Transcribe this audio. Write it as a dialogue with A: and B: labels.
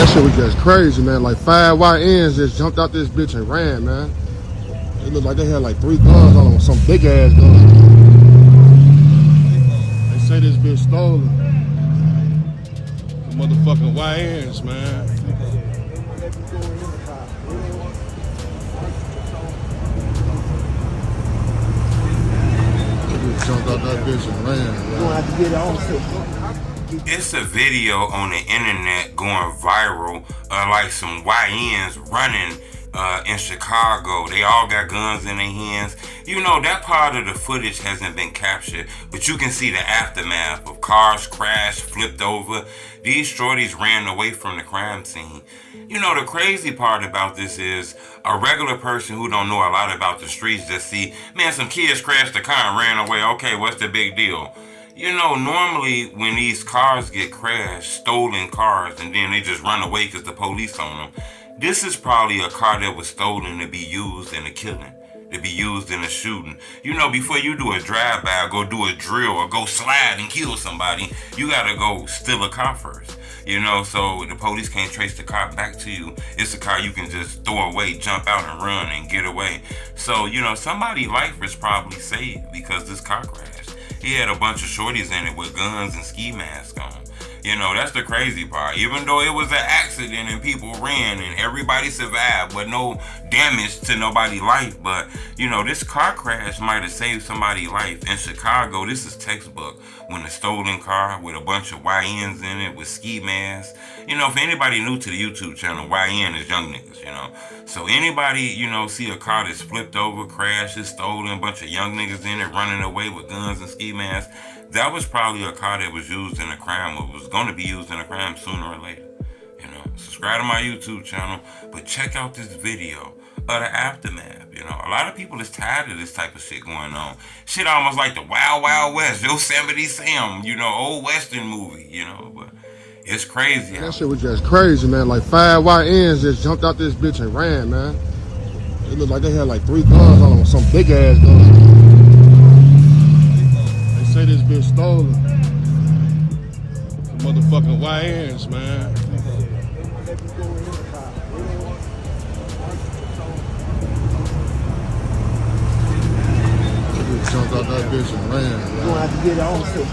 A: That shit was just crazy, man. Like 5 YNs just jumped out this bitch and ran, man. It looked like they had like 3 guns on them, some big ass guns. They say this bitch stolen. The motherfucking YNs, man. They just jumped out that bitch and ran, man.
B: You're gonna have to get it on too.
C: It's a video on the internet going viral, like some YNs running in Chicago. They all got guns in their hands. You know, that part of the footage hasn't been captured, but you can see the aftermath of cars crashed, flipped over. These shorties ran away from the crime scene. You know, the crazy part about this is a regular person who don't know a lot about the streets just see, man, some kids crashed the car and ran away. Okay, what's the big deal? You know, normally when these cars get crashed, stolen cars, and then they just run away because the police on them, this is probably a car that was stolen to be used in a killing, to be used in a shooting. You know, before you do a drive-by, go do a drill, or go slide and kill somebody, you gotta go steal a car first. You know, so the police can't trace the car back to you. It's a car you can just throw away, jump out and run and get away. So, you know, somebody's life was probably saved because this car crashed. He had a bunch of shorties in it with guns and ski masks on. You know, that's the crazy part. Even though it was an accident and people ran and everybody survived, but no damage to nobody's life. But, you know, this car crash might have saved somebody's life. In Chicago, this is textbook. When a stolen car with a bunch of YNs in it with ski masks. You know, if anybody new to the YouTube channel, YN is young niggas, you know. So anybody, you know, see a car that's flipped over, crashed, is stolen, a bunch of young niggas in it running away with guns and ski masks, that was probably a car that was used in a crime or was going to be used in a crime sooner or later. You know, subscribe to my YouTube channel, but check out this video of the aftermath. You know, a lot of people is tired of this type of shit going on. Shit almost like the Wild Wild West, Yosemite Sam, you know, old Western movie, you know, but it's crazy.
A: That shit was just crazy, man. Like 5 YNs just jumped out this bitch and ran, man. It looked like they had like 3 guns on them, some big ass guns. They say this bitch stolen. The motherfucking YNs, man. They just jumped out that bitch and ran, man.
B: You're gonna have to get it on too.